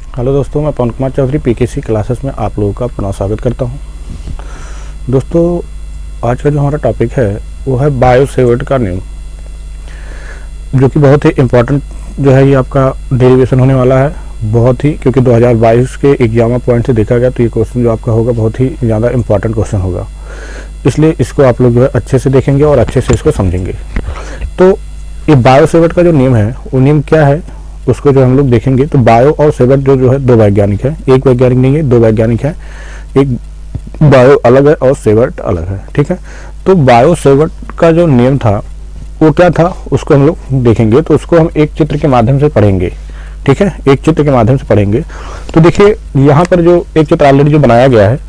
Hello दोस्तों, मैं पवन Kumar Chaudhary PKC classes में आप लोगों का पुनः स्वागत करता हूं। दोस्तों, आज का जो हमारा टॉपिक है वो है बायोसेवर्ट का नियम, जो कि बहुत ही इम्पोर्टेंट जो है ये आपका डेरिवेशन होने वाला है। बहुत ही, क्योंकि 2022 के एग्जाम पॉइंट से देखा गया तो ये क्वेश्चन जो आपका होगा बहुत ही ज़्यादा इम्पोर्टेंट क्वेश्चन होगा, इसलिए इसको आप लोग जो है अच्छे से देखेंगे और अच्छे से इसको समझेंगे। तो ये बायोसेवर्ट का जो नियम है वो नियम क्या है उसको जो हम लोग देखेंगे। तो बायो और सेवर्ट जो है दो वैज्ञानिक है, एक वैज्ञानिक नहीं है, दो वैज्ञानिक है। एक बायो अलग है और सेवर्ट अलग है, ठीक है। तो बायो सेवर्ट का जो नियम था वो क्या था उसको हम लोग देखेंगे। तो उसको हम एक चित्र के माध्यम से पढ़ेंगे, ठीक है, एक चित्र के माध्यम से पढ़ेंगे। तो देखिए यहाँ पर जो एक चित्र ऑलरेडी जो बनाया गया है,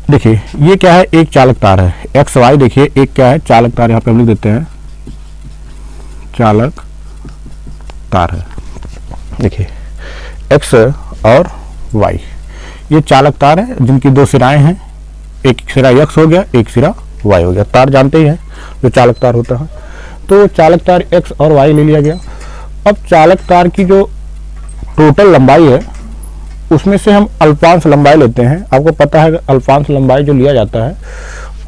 देखिए ये क्या है, एक चालक तार है एक्स वाई। देखिए एक क्या है, चालक तार, यहाँ पे हम लिख देते हैं चालक तार है। देखिए एक्स और वाई ये चालक तार है जिनकी दो सिराएं हैं, एक सिरा एक्स हो गया, एक सिरा वाई हो गया। तार जानते ही हैं जो चालक तार होता है। तो चालक तार एक्स और वाई ले लिया गया। अब चालक तार की जो टोटल लंबाई है उसमें से हम अल्पांश लंबाई लेते हैं। आपको पता है अल्पांश लंबाई जो लिया जाता है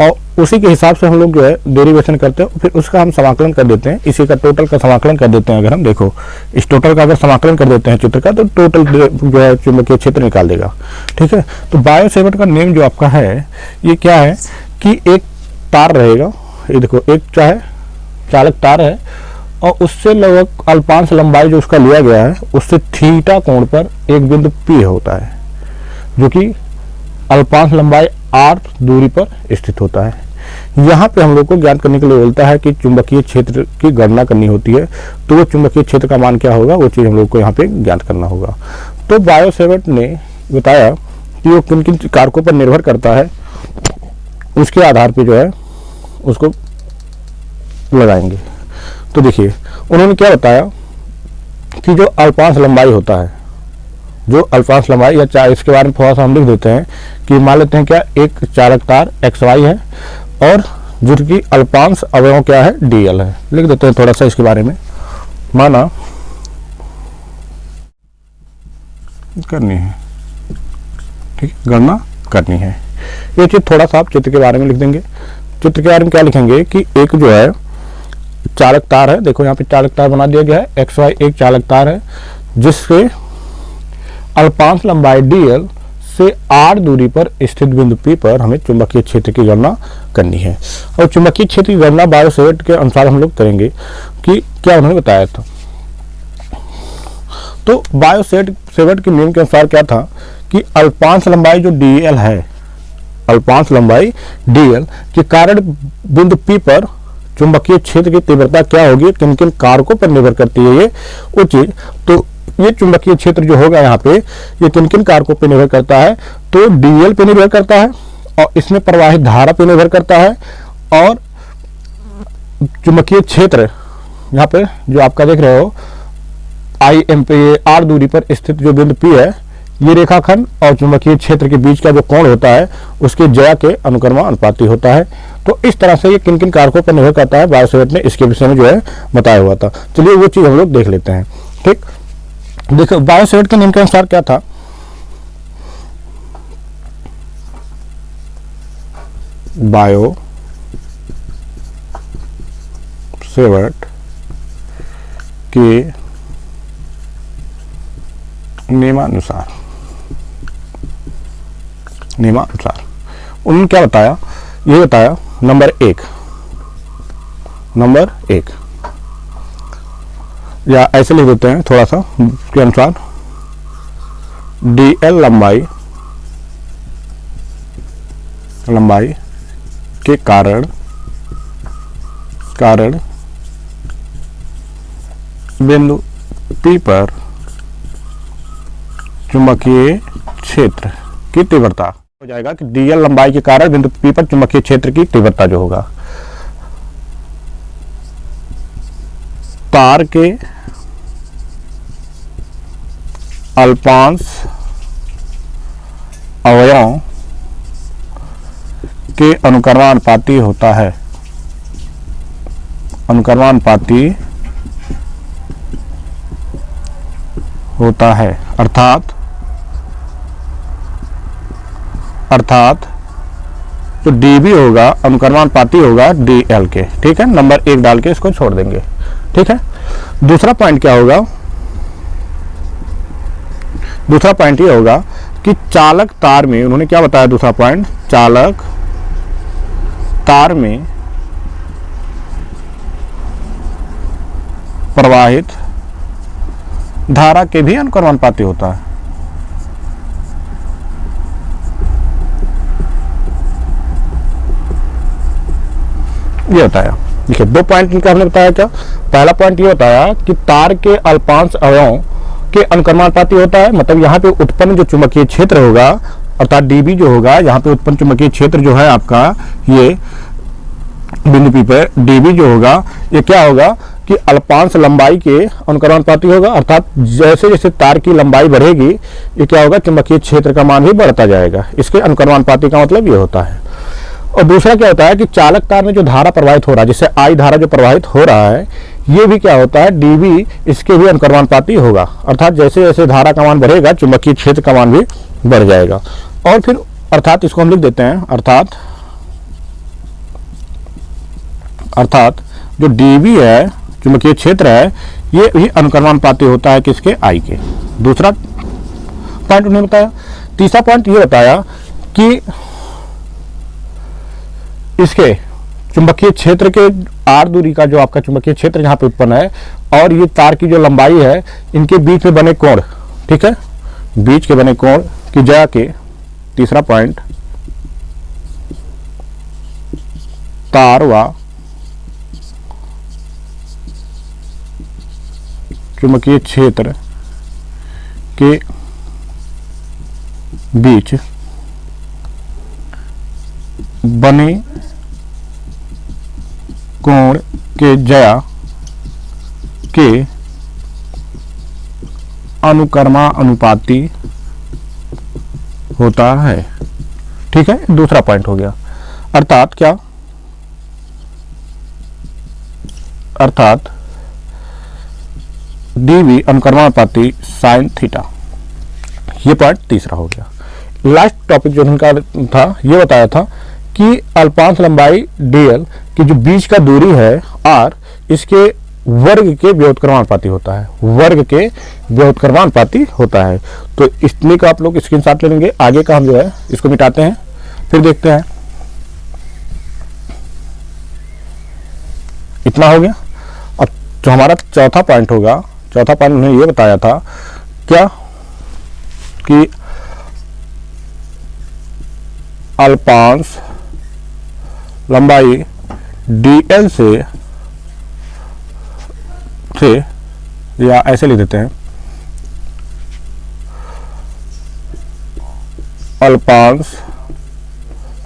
और उसी के हिसाब से हम लोग जो है डेरिवेशन करते हैं, फिर उसका हम समाकलन कर देते हैं। इसी का टोटल का समाकलन कर देते हैं। अगर हम देखो इस टोटल का अगर समाकलन कर देते हैं चित्र का, तो टोटल जो है चुंबकीय क्षेत्र निकाल देगा, ठीक है। तो बायोसेवर्ट का नियम जो आपका है ये क्या है कि एक तार रहेगा, ये देखो एक चाहे चालक तार है और उससे लगभग अल्पांश लंबाई जो उसका लिया गया है उससे थीटा कोण पर एक बिंदु पी होता है, जो कि अल्पांश लंबाई आर दूरी पर स्थित होता है। यहाँ पे हम लोग को ज्ञात करने के लिए बोलता है कि चुंबकीय क्षेत्र की गणना करनी होती है। तो वो चुंबकीय क्षेत्र का मान क्या होगा वो चीज़ हम लोग को यहाँ पे ज्ञात करना होगा। तो बायोसेवर्ट ने बताया कि वो किन किन कारकों पर निर्भर करता है, उसके आधार पर जो है उसको लगाएंगे। तो देखिए उन्होंने क्या बताया कि जो अल्पांश लंबाई होता है, जो अल्पांश लंबाई या चाहे इसके बारे में थोड़ा सा हम लिख देते हैं कि मान लेते हैं क्या एक चालक तार एक्स वाई है और जिसकी अल्पांश अवयव क्या है डी एल है। लिख देते हैं थोड़ा सा इसके बारे में। माना करनी है, ठीक, गणना करनी है। ये चीज थोड़ा सा आप चित्र के बारे में लिख देंगे। चित्र के बारे में क्या लिखेंगे कि एक जो है चालक तार है, देखो यहाँ पे चालक तार बना दिया गया है, एक्स वाई एक चालक तार है जिसके अल्पांश लंबाई dl से r दूरी पर स्थित बिंदु P पर हमें चुंबकीय क्षेत्र की गणना करनी है। और चुंबकीय क्षेत्र की गणना बायोसेवर्ट के अनुसार हम लोग करेंगे कि क्या उन्होंने बताया था। तो बायोसेवर्ट के नियम के अनुसार क्या था कि अल्पांश लंबाई जो dl है, अल्पांश लंबाई dl के कारण बिंदु P पर चुंबकीय क्षेत्र की तीव्रता क्या होगी, किन किन कारकों पर निर्भर करती है ये वो चीज। तो ये चुंबकीय क्षेत्र जो होगा यहाँ पे ये किन किन कारकों पे निर्भर करता है, तो डीएल पे निर्भर करता है और इसमें प्रवाहित धारा पे निर्भर करता है और चुंबकीय क्षेत्र यहाँ पे जो आपका देख रहे हो आई एम पे आर दूरी पर स्थित जो बिंदु पी है, ये रेखाखंड और चुंबकीय क्षेत्र के बीच का जो कोण होता है उसके ज्या के अनुक्रमानुपाती होता है। तो इस तरह से ये किन किन कारकों पर निर्भर करता है बायोसेवर्ट ने इसके विषय में जो है बताया हुआ था। चलिए वो चीज हम लोग देख लेते हैं, ठीक। देखो बायोसेवर्ट के नियम के अनुसार क्या था, बायोसेवर्ट के नियमानुसार उन्होंने क्या बताया, ये बताया नंबर एक या ऐसे लिख देते हैं थोड़ा सा के अनुसार dl लंबाई के कारण बिंदु P पर चुंबकीय क्षेत्र की तीव्रता हो जाएगा कि dl लंबाई के कारण बिंदु P पर चुंबकीय क्षेत्र की तीव्रता जो होगा तार के अल्पांश अवयवों के अनुक्रमानुपाती होता है, अर्थात अर्थात तो dB होगा अनुक्रमानुपाती होगा dl के। ठीक है, नंबर 1 डाल के इसको छोड़ देंगे। ठीक है, दूसरा पॉइंट क्या होगा, दूसरा पॉइंट ये होगा कि चालक तार में, उन्होंने क्या बताया दूसरा पॉइंट, चालक तार में प्रवाहित धारा के भी अनुक्रमानुपाती होता है। ये बताया। देखिए 2 पॉइंट इनका हमने बताया। क्या पहला पॉइंट ये बताया कि तार के अल्पांश अवयवों के अनुक्रमानुपाती होता है, मतलब यहाँ पे उत्पन्न जो चुंबकीय क्षेत्र होगा अर्थात dB जो होगा, यहाँ पे उत्पन्न चुंबकीय क्षेत्र जो है आपका ये बिंदु P पर dB जो होगा ये क्या होगा कि अल्पांश लंबाई के अनुक्रमानुपाती होगा, अर्थात जैसे जैसे तार की लंबाई बढ़ेगी ये क्या होगा, चुंबकीय क्षेत्र का मान भी बढ़ता जाएगा। इसके अनुक्रमानुपाती का मतलब ये होता है। और दूसरा क्या होता है कि चालक तार में जो धारा प्रवाहित हो रहा है, जिससे I धारा जो प्रवाहित हो रहा है, ये भी क्या होता है, dB इसके भी अनुक्रमानुपाती होगा, अर्थात जैसे जैसे धारा का मान बढ़ेगा चुंबकीय क्षेत्र का मान भी बढ़ जाएगा। और फिर अर्थात इसको हम लिख देते हैं, अर्थात जो dB है चुंबकीय क्षेत्र है ये भी अनुक्रमानुपाती होता है किसके, I के। दूसरा पॉइंट उन्होंने बताया। तीसरा पॉइंट ये बताया कि इसके चुंबकीय क्षेत्र के r दूरी का जो आपका चुंबकीय क्षेत्र यहाँ पे उत्पन्न है और ये तार की जो लंबाई है, इनके बीच में बने कोण, ठीक है, बीच के बने कोण की जगह के, तीसरा पॉइंट, तार व चुंबकीय क्षेत्र के बीच बने कोण के ज्या के अनुक्रमानुपाती होता है। ठीक है, दूसरा पॉइंट हो गया। अर्थात क्या, अर्थात dB अनुक्रमानुपाती साइन थीटा, ये पॉइंट तीसरा हो गया। लास्ट टॉपिक जो उनका था ये बताया था कि अल्पांश लंबाई dl की जो बीच का दूरी है r, इसके वर्ग के व्युत्क्रमानुपाती होता है, वर्ग के व्युत्क्रमानुपाती होता है। तो इतने का आप लोग स्क्रीनशॉट ले लेंगे। आगे का हम जो है इसको मिटाते हैं, फिर देखते हैं। इतना हो गया। अब जो हमारा चौथा पॉइंट होगा, चौथा पॉइंट उन्होंने ये बताया था क्या कि अल्पांश लंबाई dl से या ऐसे लिख देते हैं, अल्पांश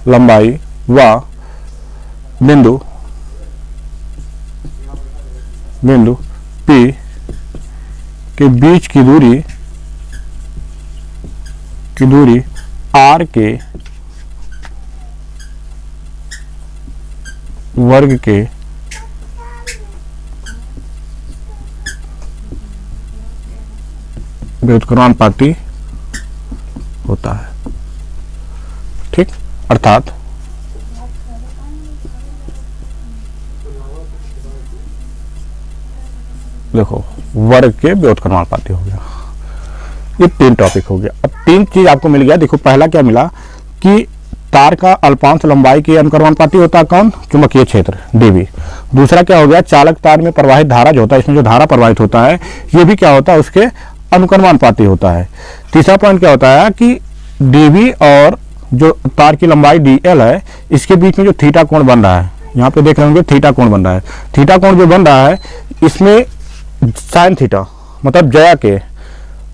लंबाई व बिंदु P के बीच की दूरी r के वर्ग के व्युत्क्रमानुपाती होता है। ठीक, अर्थात देखो वर्ग के व्युत्क्रमानुपाती हो गया। ये 3 टॉपिक हो गया। अब 3 चीज आपको मिल गया। देखो पहला क्या मिला कि तार का अल्पांश लंबाई के अनुक्रमानुपाती होता है कौन, चुंबकीय क्षेत्र dB। दूसरा क्या हो गया, चालक तार में प्रवाहित धारा जो होता है, इसमें जो धारा प्रवाहित होता है ये भी क्या होता है, उसके अनुक्रमानुपाती होता है। तीसरा पॉइंट क्या होता है कि dB और जो तार की लंबाई dl है इसके बीच में जो थीटा कोण बन रहा है, यहाँ पे देख रहे होंगे थीटा कोण बन रहा है। थीटा कोण जो बन रहा है इसमें साइन थीटा मतलब जया के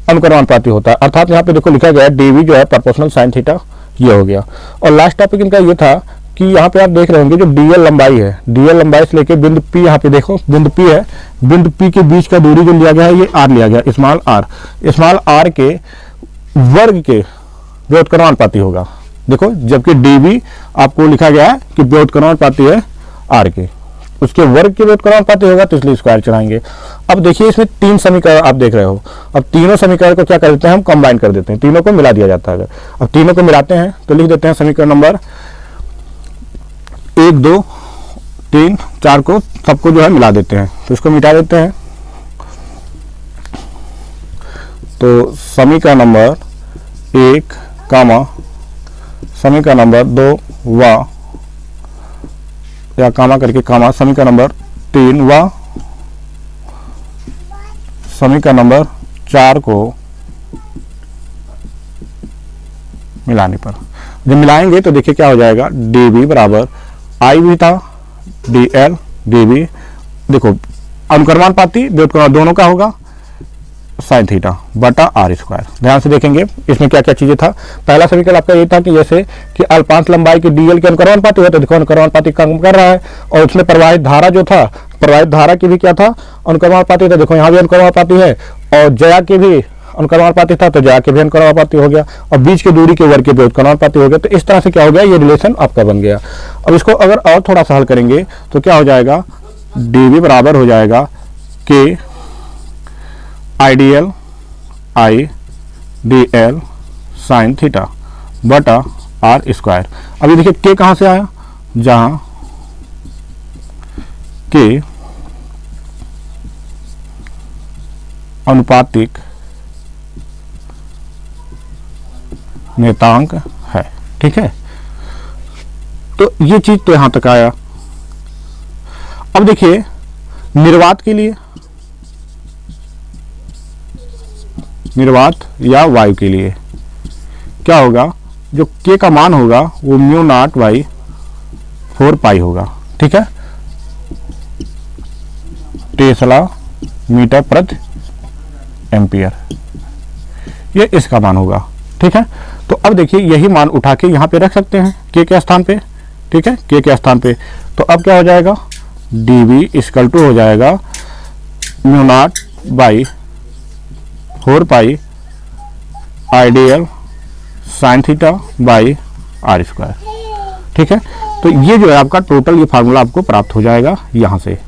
अनुक्रमानुपाती होता है। अर्थात यहाँ पे देखो लिखा गया है dB जो है प्रोपोर्शनल साइन थीटा, ये हो गया। और लास्ट टॉपिक इनका ये था कि यहाँ पे आप देख रहे होंगे जो dl लंबाई है, dl लंबाई से लेके बिंदु P, यहाँ पे देखो बिंदु P है, बिंदु P के बीच का दूरी जो लिया गया है ये r लिया गया, स्मॉल r के वर्ग के व्युत्क्रमानुपाती होगा। देखो जबकि dB आपको लिखा गया है कि व्युत्क्रमानुपाती है r के। उसके वर्ग के व्युत्क्रमानुपाती होगा तो इसलिए स्क्वायर चढ़ाएंगे। अब देखिए इसमें 3 समीकरण आप देख रहे हो, अब तीनों समीकरण को क्या कर देते हैं हम, कंबाइन कर देते हैं, तीनों को मिला दिया जाता है। अब तीनों को मिलाते हैं तो लिख देते हैं समीकरण नंबर 1 2 3 4 को सबको जो है मिला देते हैं, तो इसको मिटा देते हैं। तो समीकरण नंबर 1 कामा समीकरण नंबर 2 व या कामा करके कामा समीकरण नंबर 3 व समीकरण नंबर 4 को मिलाने पर जब मिलाएंगे तो देखिए क्या हो जाएगा, dv बराबर आई भी था dl dv, देखो अनुक्रमानुपाती व्युत्क्रम दोनों का होगा साइन थीटा बटा आर स्क्वायर। ध्यान से देखेंगे इसमें क्या क्या चीजें था। पहला समीकरण आपका ये था कि जैसे कि अल्पांश लंबाई की डीएल के अनुक्रमानुपाती हुआ, तो देखो अनुक्रमानुपाती काम कर रहा है, और उसमें प्रवाहित धारा जो था, प्रवाहित धारा की भी क्या था, अनुक्रमानुपाती था। देखो यहाँ भी अनुक्रमानुपाती है, और जया की भी अनुक्रमानुपाती था, तो जया के भी अनुक्रमानुपाती हो गया, और बीच की दूरी के वर्ग के भी अनुक्रमानुपाती हो गया। तो इस तरह से क्या हो गया, ये रिलेशन आपका बन गया। अब इसको अगर और थोड़ा सा हल करेंगे तो क्या हो जाएगा, dv बराबर हो जाएगा के ideal I D L sine theta बटा आर स्क्वायर। अभी देखिए के कहां से आया, जहां के अनुपातिक नियतांक है, ठीक है। तो ये चीज तो यहां तक आया। अब देखिए निर्वात के लिए, निर्वात या वायु के लिए क्या होगा, जो k का मान होगा वो म्यू नॉट बाई 4 पाई होगा, ठीक है, टेस्ला मीटर प्रति एम्पियर, ये इसका मान होगा, ठीक है। तो अब देखिए यही मान उठा के यहां पे रख सकते हैं k के स्थान पे, ठीक है, k के स्थान पे। तो अब क्या हो जाएगा, dv इक्वल टू हो जाएगा mu naught by 4 pi ideal sine theta by r square, ठीक है। तो ये जो है आपका टोटल ये फार्मूला आपको प्राप्त हो जाएगा यहां से।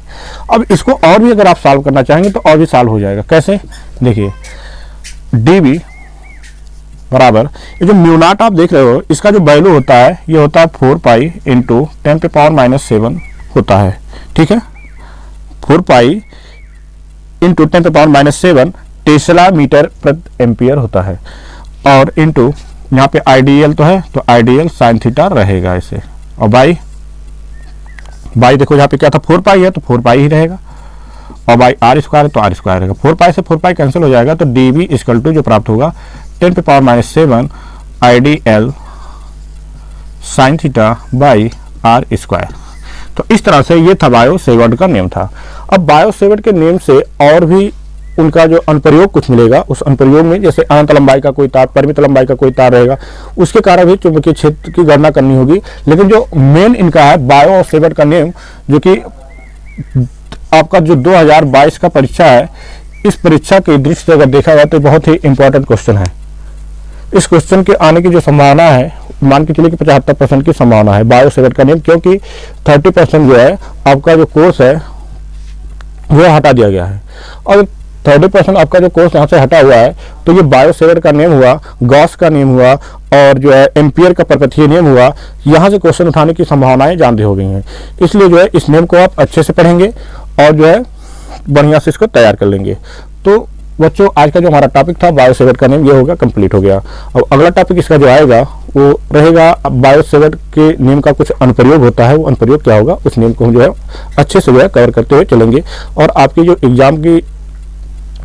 अब इसको और भी अगर आप सॉल्व करना चाहेंगे तो और भी सॉल्व हो जाएगा। कैसे, देखिए dv बराबर ये जो म्यू नॉट आप देख रहे हो, इसका जो वैल्यू होता है ये होता है 4 पाई इंटू 10⁻⁻7 होता है, ठीक है, 4 पाई इंटू 10⁻⁻7 टेस्ला मीटर प्रति एम्पियर होता है, और इंटू यहाँ पे आइडियल तो है तो आइडियल साइन थीटा रहेगा ऐसे, और बाई देखो यहाँ पे क्या था 4 पाई है तो 4 पाई ही रहेगा, और बाई आर स्क्वायर है तो आर स्क्वायर रहेगा। 4 पाई से 4 पाई कैंसिल हो जाएगा, तो dv इक्वल टू जो प्राप्त होगा 10⁻⁷ ideal sine theta by r square. तो इस तरह से ये था बायो सेवर्ट का नियम था। अब बायो सेवर्ट के नियम से और भी उनका जो अनुप्रयोग कुछ मिलेगा, उस अनुप्रयोग में जैसे अनंत लंबाई का कोई तार, परिमित लंबाई का कोई तार रहेगा, उसके कारण भी चुंबकीय क्षेत्र की गणना करनी होगी। लेकिन जो मेन इनका है बायो और सेवर्ट का नियम, जो कि आपका जो 2022 का परीक्षा है, इस परीक्षा की दृष्टि से अगर देखा जाए तो बहुत ही इंपॉर्टेंट क्वेश्चन है। इस क्वेश्चन के आने की जो संभावना है, मान के चलिए कि 75% की संभावना है बायो सेवर्ट का नियम, क्योंकि 30% जो है आपका जो कोर्स है वो हटा दिया गया है, और 30% आपका जो कोर्स यहाँ से हटा हुआ है, तो ये बायो सेवर्ट का नियम हुआ, गॉस का नियम हुआ, और जो है एम्पियर का परपथीय नियम हुआ, यहाँ से क्वेश्चन उठाने की संभावनाएं जानते हो गई हैं। इसलिए जो है इस नियम को आप अच्छे से पढ़ेंगे और जो है बढ़िया से इसको तैयार कर लेंगे। तो बच्चों आज का जो हमारा टॉपिक था बायो सेवर्ट का नियम, ये होगा कंप्लीट हो गया। अब अगला टॉपिक इसका जो आएगा वो रहेगा बायो सेवर्ट के नियम का कुछ अनुप्रयोग होता है, वो अनुप्रयोग क्या होगा, उस नियम को हम जो है अच्छे से जो है कवर करते हुए चलेंगे, और आपकी जो एग्जाम की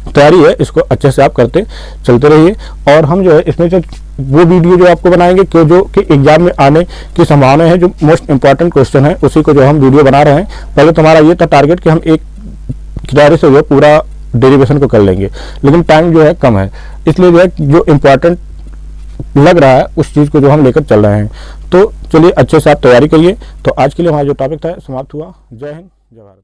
तैयारी है इसको अच्छे से आप करते चलते रहिए। और हम जो है इसमें जो वो वीडियो जो आपको बनाएंगे क्यों, जो कि एग्जाम में आने की संभावना है, जो मोस्ट इंपॉर्टेंट क्वेश्चन है उसी को जो हम वीडियो बना रहे हैं। पहले तो हमारा ये था टारगेट कि हम एक किनारे से जो है पूरा डेरिवेशन को कर लेंगे, लेकिन टाइम जो है कम है, इसलिए जो है जो इम्पोर्टेंट लग रहा है उस चीज़ को जो हम लेकर चल रहे हैं। तो चलिए अच्छे से आप तैयारी करिए। तो आज के लिए हमारा जो टॉपिक था समाप्त हुआ। जय हिंद, जय भारत।